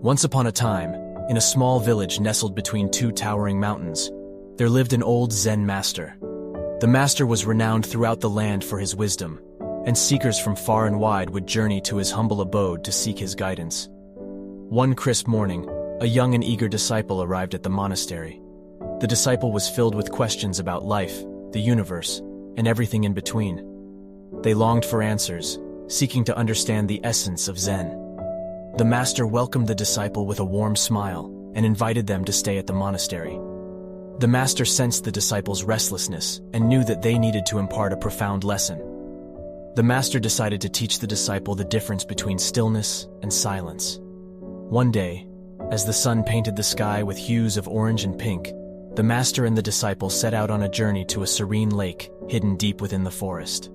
Once upon a time, in a small village nestled between two towering mountains, there lived an old Zen master. The master was renowned throughout the land for his wisdom, and seekers from far and wide would journey to his humble abode to seek his guidance. One crisp morning, a young and eager disciple arrived at the monastery. The disciple was filled with questions about life, the universe, and everything in between. They longed for answers, seeking to understand the essence of Zen. The master welcomed the disciple with a warm smile and invited them to stay at the monastery. The master sensed the disciples' restlessness and knew that they needed to impart a profound lesson. The master decided to teach the disciple the difference between stillness and silence. One day, as the sun painted the sky with hues of orange and pink, the master and the disciple set out on a journey to a serene lake hidden deep within the forest.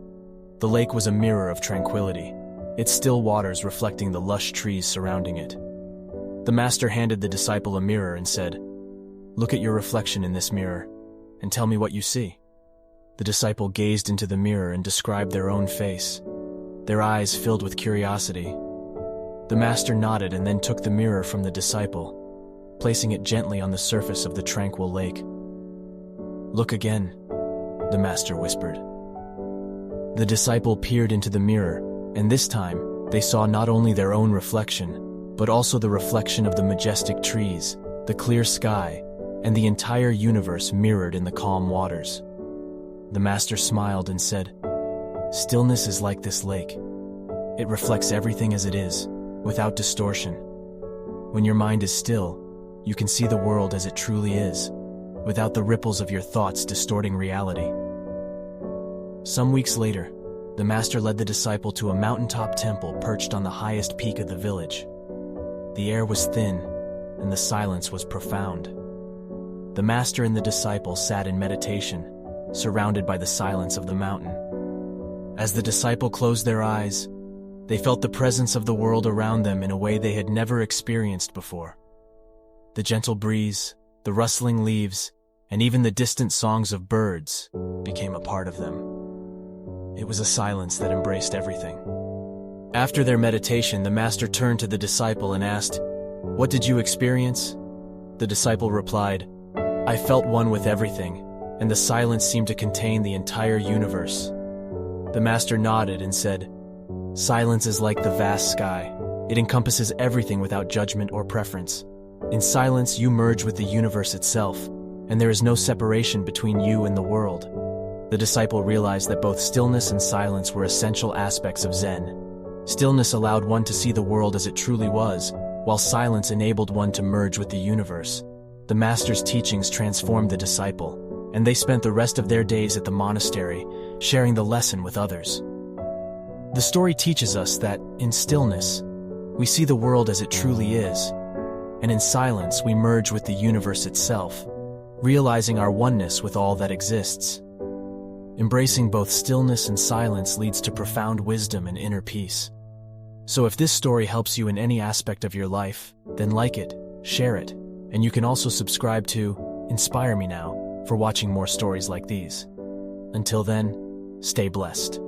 The lake was a mirror of tranquility, its still waters reflecting the lush trees surrounding it. The master handed the disciple a mirror and said, "Look at your reflection in this mirror, and tell me what you see." The disciple gazed into the mirror and described their own face, their eyes filled with curiosity. The master nodded and then took the mirror from the disciple, placing it gently on the surface of the tranquil lake. "Look again," the master whispered. The disciple peered into the mirror, and this time, they saw not only their own reflection, but also the reflection of the majestic trees, the clear sky, and the entire universe mirrored in the calm waters. The master smiled and said, "Stillness is like this lake. It reflects everything as it is, without distortion. When your mind is still, you can see the world as it truly is, without the ripples of your thoughts distorting reality." Some weeks later, the master led the disciple to a mountaintop temple perched on the highest peak of the village. The air was thin, and the silence was profound. The master and the disciple sat in meditation, surrounded by the silence of the mountain. As the disciple closed their eyes, they felt the presence of the world around them in a way they had never experienced before. The gentle breeze, the rustling leaves, and even the distant songs of birds became a part of them. It was a silence that embraced everything. After their meditation, the master turned to the disciple and asked, "What did you experience?" The disciple replied, "I felt one with everything, and the silence seemed to contain the entire universe." The master nodded and said, "Silence is like the vast sky. It encompasses everything without judgment or preference. In silence, you merge with the universe itself, and there is no separation between you and the world." The disciple realized that both stillness and silence were essential aspects of Zen. Stillness allowed one to see the world as it truly was, while silence enabled one to merge with the universe. The master's teachings transformed the disciple, and they spent the rest of their days at the monastery, sharing the lesson with others. The story teaches us that, in stillness, we see the world as it truly is, and in silence we merge with the universe itself, realizing our oneness with all that exists. Embracing both stillness and silence leads to profound wisdom and inner peace. So if this story helps you in any aspect of your life, then like it, share it, and you can also subscribe to Inspire Me Now for watching more stories like these. Until then, stay blessed.